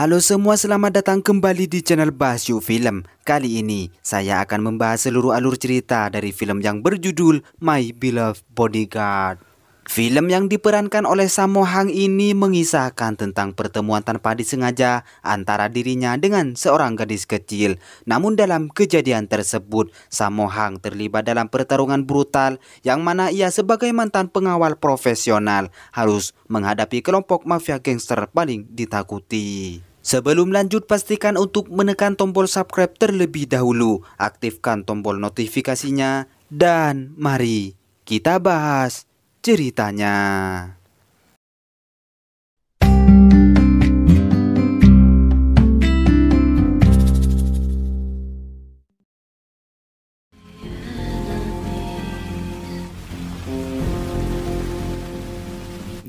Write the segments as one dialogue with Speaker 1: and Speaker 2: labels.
Speaker 1: Halo semua, selamat datang kembali di channel Bahas Yuk Film. Kali ini saya akan membahas seluruh alur cerita dari film yang berjudul My Beloved Bodyguard. Film yang diperankan oleh Sammo Hung ini mengisahkan tentang pertemuan tanpa disengaja antara dirinya dengan seorang gadis kecil. Namun dalam kejadian tersebut, Sammo Hung terlibat dalam pertarungan brutal yang mana ia sebagai mantan pengawal profesional harus menghadapi kelompok mafia gangster paling ditakuti. Sebelum lanjut, pastikan untuk menekan tombol subscribe terlebih dahulu, aktifkan tombol notifikasinya, dan mari kita bahas ceritanya.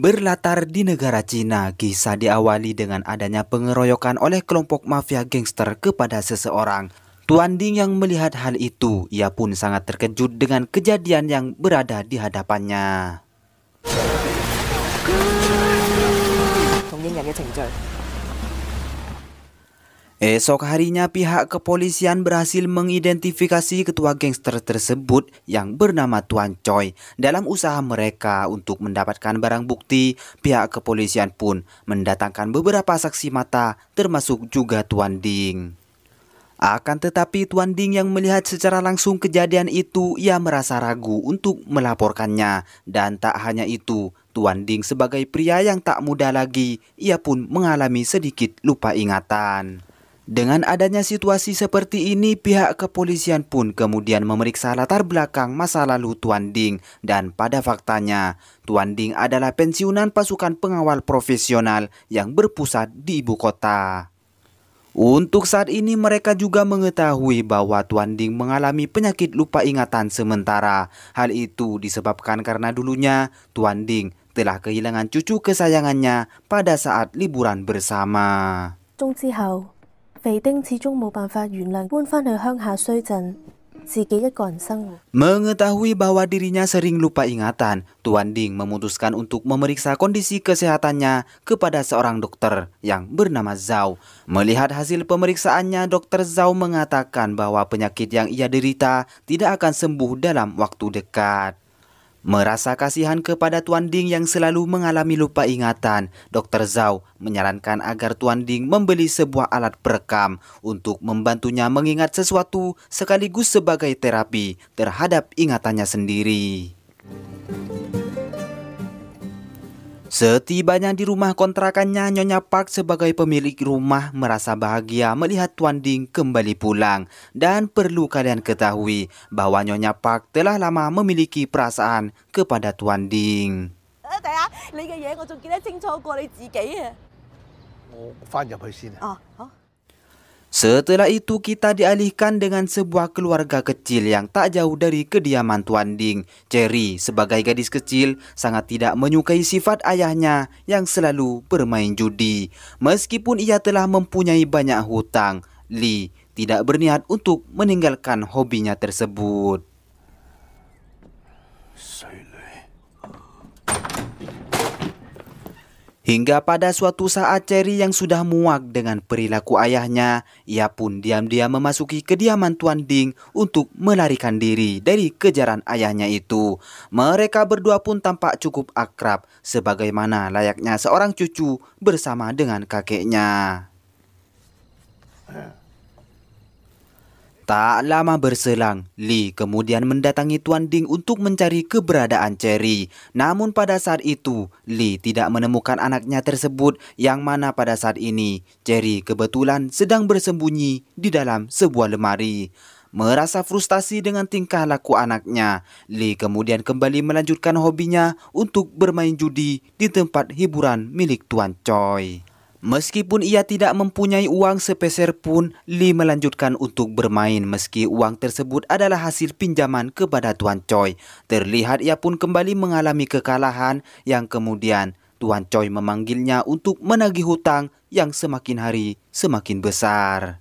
Speaker 1: Berlatar di negara Cina, kisah diawali dengan adanya pengeroyokan oleh kelompok mafia gangster kepada seseorang. Tuan Ding yang melihat hal itu, ia pun sangat terkejut dengan kejadian yang berada di hadapannya. Esok harinya pihak kepolisian berhasil mengidentifikasi ketua gangster tersebut yang bernama Tuan Choi. Dalam usaha mereka untuk mendapatkan barang bukti, pihak kepolisian pun mendatangkan beberapa saksi mata termasuk juga Tuan Ding. Akan tetapi Tuan Ding yang melihat secara langsung kejadian itu, ia merasa ragu untuk melaporkannya. Dan tak hanya itu, Tuan Ding sebagai pria yang tak muda lagi, ia pun mengalami sedikit lupa ingatan. Dengan adanya situasi seperti ini, pihak kepolisian pun kemudian memeriksa latar belakang masa lalu Tuan Ding. Dan pada faktanya, Tuan Ding adalah pensiunan pasukan pengawal profesional yang berpusat di ibu kota. Untuk saat ini mereka juga mengetahui bahwa Tuan Ding mengalami penyakit lupa ingatan sementara. Hal itu disebabkan karena dulunya Tuan Ding telah kehilangan cucu kesayangannya pada saat liburan bersama. Mengetahui bahwa dirinya sering lupa ingatan, Tuan Ding memutuskan untuk memeriksa kondisi kesehatannya kepada seorang dokter yang bernama Zhao. Melihat hasil pemeriksaannya, Dokter Zhao mengatakan bahwa penyakit yang ia derita tidak akan sembuh dalam waktu dekat. Merasa kasihan kepada Tuan Ding yang selalu mengalami lupa ingatan, Dr. Zhao menyarankan agar Tuan Ding membeli sebuah alat perekam untuk membantunya mengingat sesuatu sekaligus sebagai terapi terhadap ingatannya sendiri. Setibanya di rumah kontrakannya, Nyonya Park sebagai pemilik rumah merasa bahagia melihat Tuan Ding kembali pulang. Dan perlu kalian ketahui bahwa Nyonya Park telah lama memiliki perasaan kepada Tuan Ding. Setelah itu kita dialihkan dengan sebuah keluarga kecil yang tak jauh dari kediaman Tuan Ding. Cherry sebagai gadis kecil sangat tidak menyukai sifat ayahnya yang selalu bermain judi. Meskipun ia telah mempunyai banyak hutang, Lee tidak berniat untuk meninggalkan hobinya tersebut. Hingga pada suatu saat Cherry yang sudah muak dengan perilaku ayahnya, ia pun diam-diam memasuki kediaman Tuan Ding untuk melarikan diri dari kejaran ayahnya itu. Mereka berdua pun tampak cukup akrab, sebagaimana layaknya seorang cucu bersama dengan kakeknya. Tak lama berselang, Lee kemudian mendatangi Tuan Ding untuk mencari keberadaan Cherry. Namun pada saat itu, Lee tidak menemukan anaknya tersebut yang mana pada saat ini, Cherry kebetulan sedang bersembunyi di dalam sebuah lemari. Merasa frustasi dengan tingkah laku anaknya, Lee kemudian kembali melanjutkan hobinya untuk bermain judi di tempat hiburan milik Tuan Choi. Meskipun ia tidak mempunyai uang sepeser pun, Lee melanjutkan untuk bermain meski uang tersebut adalah hasil pinjaman kepada Tuan Choi. Terlihat ia pun kembali mengalami kekalahan yang kemudian Tuan Choi memanggilnya untuk menagih hutang yang semakin hari semakin besar.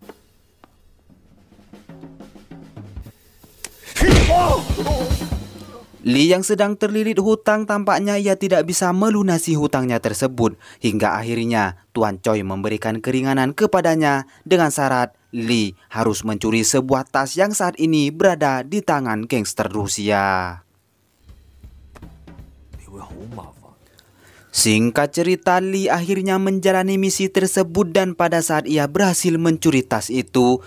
Speaker 1: Lee yang sedang terlilit hutang tampaknya ia tidak bisa melunasi hutangnya tersebut hingga akhirnya Tuan Choi memberikan keringanan kepadanya dengan syarat Lee harus mencuri sebuah tas yang saat ini berada di tangan gangster Rusia. Singkat cerita, Lee akhirnya menjalani misi tersebut dan pada saat ia berhasil mencuri tas itu,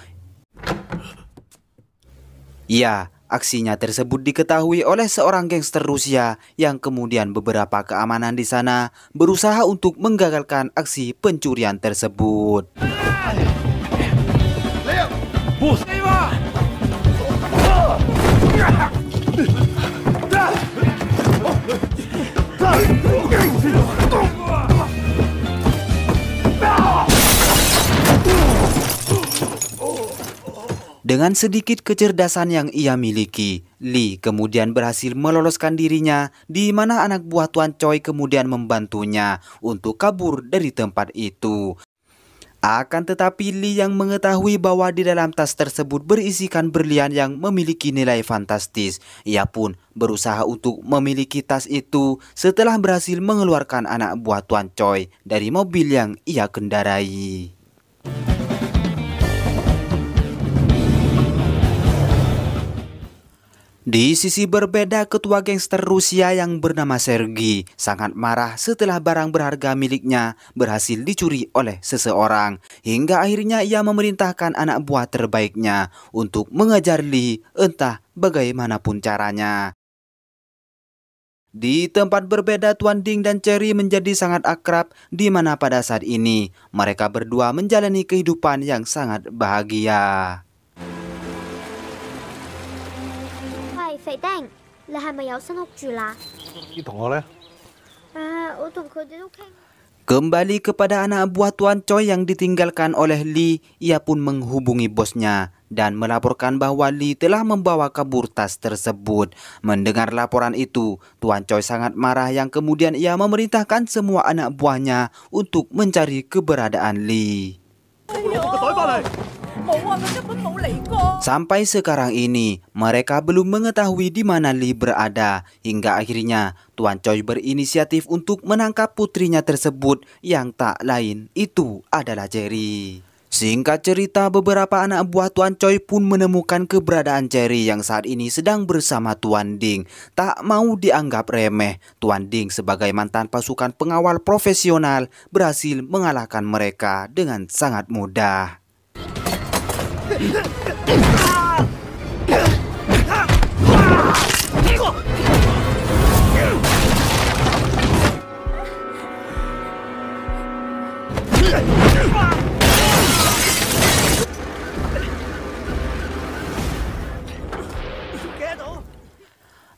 Speaker 1: aksinya tersebut diketahui oleh seorang gangster Rusia yang kemudian beberapa keamanan di sana berusaha untuk menggagalkan aksi pencurian tersebut. Dengan sedikit kecerdasan yang ia miliki, Lee kemudian berhasil meloloskan dirinya di mana anak buah Tuan Choi kemudian membantunya untuk kabur dari tempat itu. Akan tetapi Lee yang mengetahui bahwa di dalam tas tersebut berisikan berlian yang memiliki nilai fantastis, ia pun berusaha untuk memiliki tas itu setelah berhasil mengeluarkan anak buah Tuan Choi dari mobil yang ia kendarai. Di sisi berbeda, ketua gangster Rusia yang bernama Sergei sangat marah setelah barang berharga miliknya berhasil dicuri oleh seseorang. Hingga akhirnya ia memerintahkan anak buah terbaiknya untuk mengejar Lee entah bagaimanapun caranya. Di tempat berbeda, Tuan Ding dan Cherry menjadi sangat akrab di mana pada saat ini mereka berdua menjalani kehidupan yang sangat bahagia. Kembali kepada anak buah Tuan Choi yang ditinggalkan oleh Lee, ia pun menghubungi bosnya dan melaporkan bahwa Lee telah membawa kabur tas tersebut. Mendengar laporan itu, Tuan Choi sangat marah yang kemudian ia memerintahkan semua anak buahnya untuk mencari keberadaan Lee. Sampai sekarang ini, mereka belum mengetahui di mana Lee berada. Hingga akhirnya, Tuan Choi berinisiatif untuk menangkap putrinya tersebut yang tak lain itu adalah Cherry. Singkat cerita, beberapa anak buah Tuan Choi pun menemukan keberadaan Cherry yang saat ini sedang bersama Tuan Ding. Tak mau dianggap remeh, Tuan Ding sebagai mantan pasukan pengawal profesional berhasil mengalahkan mereka dengan sangat mudah.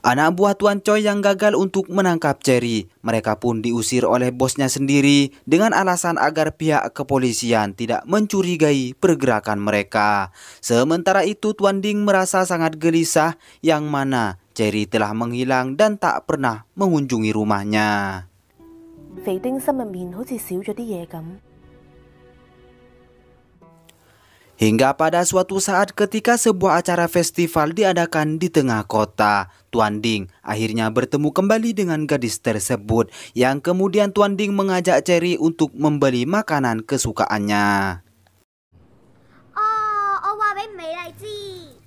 Speaker 1: Anak buah Tuan Choi yang gagal untuk menangkap Cherry, mereka pun diusir oleh bosnya sendiri dengan alasan agar pihak kepolisian tidak mencurigai pergerakan mereka. Sementara itu Tuan Ding merasa sangat gelisah yang mana Cherry telah menghilang dan tak pernah mengunjungi rumahnya. Hingga pada suatu saat ketika sebuah acara festival diadakan di tengah kota, Tuan Ding akhirnya bertemu kembali dengan gadis tersebut yang kemudian Tuan Ding mengajak Cherry untuk membeli makanan kesukaannya.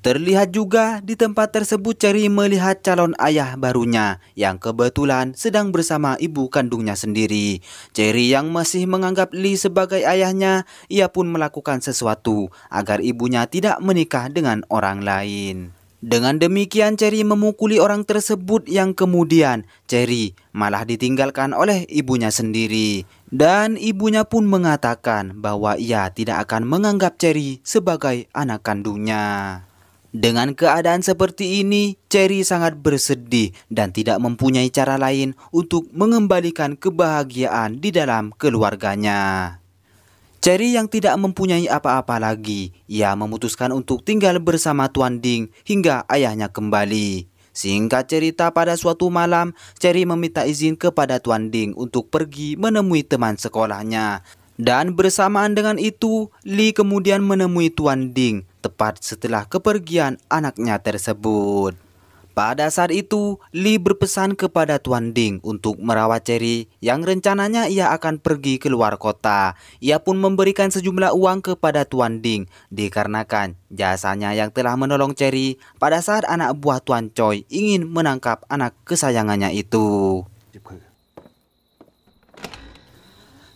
Speaker 1: Terlihat juga di tempat tersebut Cherry melihat calon ayah barunya yang kebetulan sedang bersama ibu kandungnya sendiri. Cherry yang masih menganggap Lee sebagai ayahnya, ia pun melakukan sesuatu agar ibunya tidak menikah dengan orang lain. Dengan demikian Cherry memukuli orang tersebut yang kemudian Cherry malah ditinggalkan oleh ibunya sendiri. Dan ibunya pun mengatakan bahwa ia tidak akan menganggap Cherry sebagai anak kandungnya. Dengan keadaan seperti ini, Cherry sangat bersedih dan tidak mempunyai cara lain untuk mengembalikan kebahagiaan di dalam keluarganya. Cherry yang tidak mempunyai apa-apa lagi, ia memutuskan untuk tinggal bersama Tuan Ding hingga ayahnya kembali. Singkat cerita, pada suatu malam, Cherry meminta izin kepada Tuan Ding untuk pergi menemui teman sekolahnya. Dan bersamaan dengan itu, Lee kemudian menemui Tuan Ding tepat setelah kepergian anaknya tersebut. Pada saat itu, Lee berpesan kepada Tuan Ding untuk merawat Cherry yang rencananya ia akan pergi ke luar kota. Ia pun memberikan sejumlah uang kepada Tuan Ding dikarenakan jasanya yang telah menolong Cherry pada saat anak buah Tuan Choi ingin menangkap anak kesayangannya itu.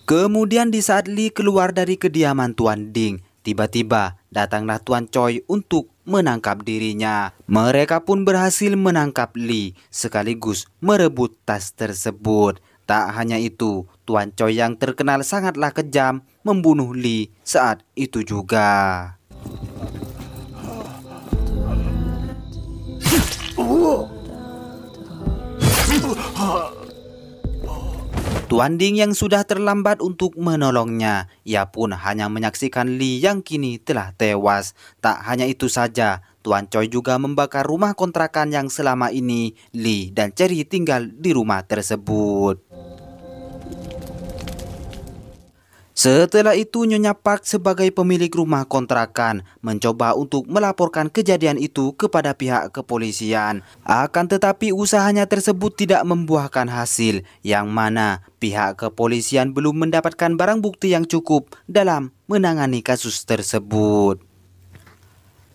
Speaker 1: Kemudian di saat Lee keluar dari kediaman Tuan Ding, tiba-tiba datanglah Tuan Choi untuk menangkap dirinya. Mereka pun berhasil menangkap Lee sekaligus merebut tas tersebut. Tak hanya itu, Tuan Choi yang terkenal sangatlah kejam membunuh Lee saat itu juga. Tuan Ding yang sudah terlambat untuk menolongnya, ia pun hanya menyaksikan Lee yang kini telah tewas. Tak hanya itu saja, Tuan Choi juga membakar rumah kontrakan yang selama ini Lee dan Cherry tinggal di rumah tersebut. Setelah itu, Nyonya Park sebagai pemilik rumah kontrakan mencoba untuk melaporkan kejadian itu kepada pihak kepolisian. Akan tetapi usahanya tersebut tidak membuahkan hasil, yang mana pihak kepolisian belum mendapatkan barang bukti yang cukup dalam menangani kasus tersebut.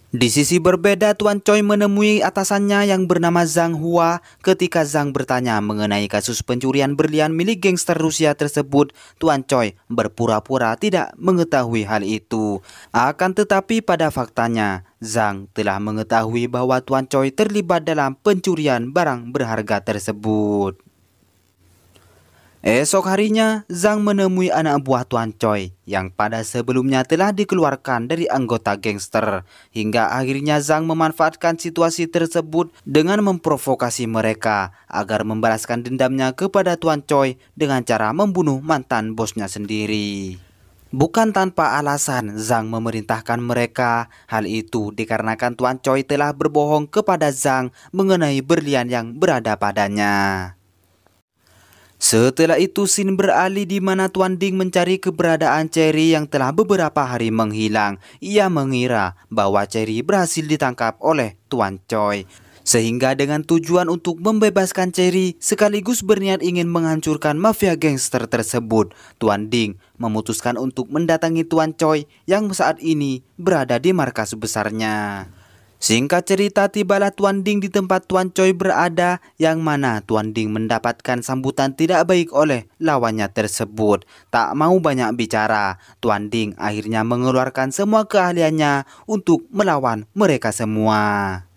Speaker 1: Di sisi berbeda, Tuan Choi menemui atasannya yang bernama Zhang Hua. Ketika Zhang bertanya mengenai kasus pencurian berlian milik gangster Rusia tersebut, Tuan Choi berpura-pura tidak mengetahui hal itu. Akan tetapi pada faktanya, Zhang telah mengetahui bahwa Tuan Choi terlibat dalam pencurian barang berharga tersebut. Esok harinya, Zhang menemui anak buah Tuan Choi yang pada sebelumnya telah dikeluarkan dari anggota gangster. Hingga akhirnya Zhang memanfaatkan situasi tersebut dengan memprovokasi mereka agar membalaskan dendamnya kepada Tuan Choi dengan cara membunuh mantan bosnya sendiri. Bukan tanpa alasan, Zhang memerintahkan mereka. Hal itu dikarenakan Tuan Choi telah berbohong kepada Zhang mengenai berlian yang berada padanya. Setelah itu, scene beralih di mana Tuan Ding mencari keberadaan Cherry yang telah beberapa hari menghilang. Ia mengira bahwa Cherry berhasil ditangkap oleh Tuan Choi. Sehingga dengan tujuan untuk membebaskan Cherry sekaligus berniat ingin menghancurkan mafia gangster tersebut, Tuan Ding memutuskan untuk mendatangi Tuan Choi yang saat ini berada di markas besarnya. Singkat cerita, tibalah Tuan Ding di tempat Tuan Choi berada, yang mana Tuan Ding mendapatkan sambutan tidak baik oleh lawannya tersebut. Tak mau banyak bicara, Tuan Ding akhirnya mengeluarkan semua keahliannya untuk melawan mereka semua.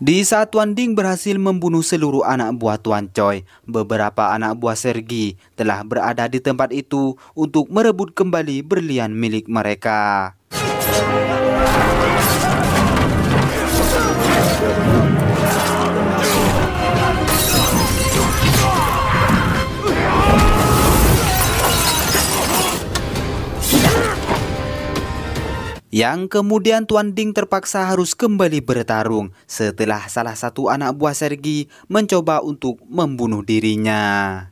Speaker 1: Di saat Tuan Ding berhasil membunuh seluruh anak buah Tuan Choi, beberapa anak buah Sergi telah berada di tempat itu untuk merebut kembali berlian milik mereka. Yang kemudian Tuan Ding terpaksa harus kembali bertarung setelah salah satu anak buah Sergi mencoba untuk membunuh dirinya.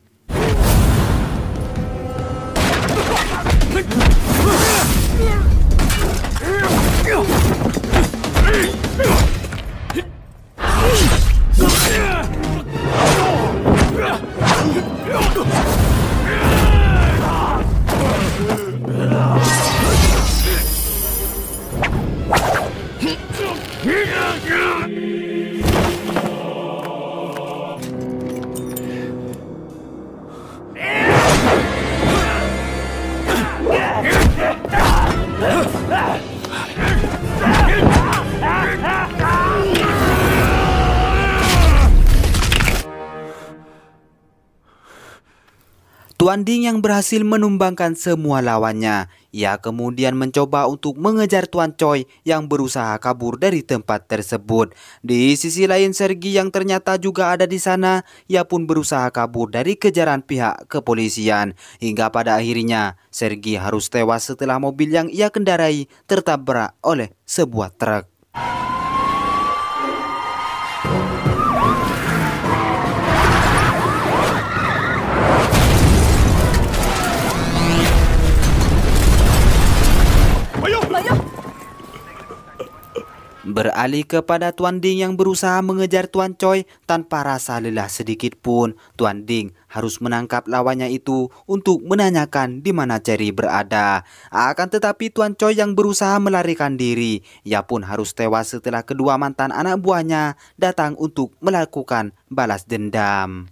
Speaker 1: Tuan Ding yang berhasil menumbangkan semua lawannya. Ia kemudian mencoba untuk mengejar Tuan Choi yang berusaha kabur dari tempat tersebut. Di sisi lain, Sergi yang ternyata juga ada di sana, ia pun berusaha kabur dari kejaran pihak kepolisian. Hingga pada akhirnya, Sergi harus tewas setelah mobil yang ia kendarai tertabrak oleh sebuah truk. Beralih kepada Tuan Ding yang berusaha mengejar Tuan Choi tanpa rasa lelah sedikit pun. Tuan Ding harus menangkap lawannya itu untuk menanyakan di mana Cherry berada. Akan tetapi Tuan Choi yang berusaha melarikan diri. Ia pun harus tewas setelah kedua mantan anak buahnya datang untuk melakukan balas dendam.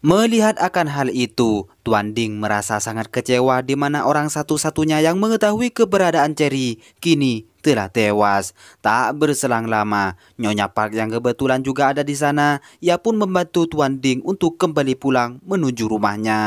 Speaker 1: Melihat akan hal itu, Tuan Ding merasa sangat kecewa di mana orang satu-satunya yang mengetahui keberadaan Cherry kini telah tewas. Tak berselang lama, Nyonya Park yang kebetulan juga ada di sana, ia pun membantu Tuan Ding untuk kembali pulang menuju rumahnya.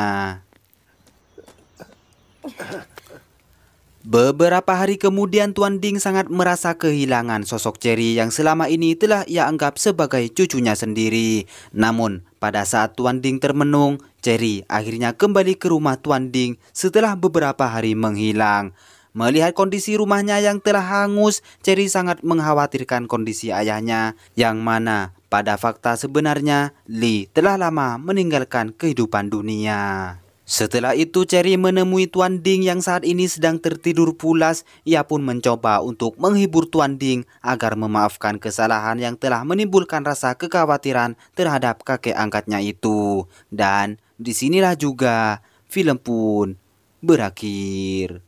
Speaker 1: Beberapa hari kemudian Tuan Ding sangat merasa kehilangan sosok Cherry yang selama ini telah ia anggap sebagai cucunya sendiri. Namun pada saat Tuan Ding termenung, Cherry akhirnya kembali ke rumah Tuan Ding setelah beberapa hari menghilang. Melihat kondisi rumahnya yang telah hangus, Cherry sangat mengkhawatirkan kondisi ayahnya, yang mana pada fakta sebenarnya Lee telah lama meninggalkan kehidupan dunia. Setelah itu Cherry menemui Tuan Ding yang saat ini sedang tertidur pulas. Ia pun mencoba untuk menghibur Tuan Ding agar memaafkan kesalahan yang telah menimbulkan rasa kekhawatiran terhadap kakek angkatnya itu. Dan disinilah juga film pun berakhir.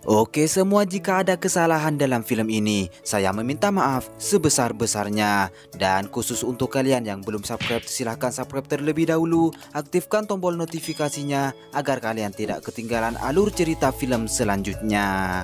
Speaker 1: Oke semua, jika ada kesalahan dalam film ini, saya meminta maaf sebesar-besarnya. Dan khusus untuk kalian yang belum subscribe, silahkan subscribe terlebih dahulu. Aktifkan tombol notifikasinya agar kalian tidak ketinggalan alur cerita film selanjutnya.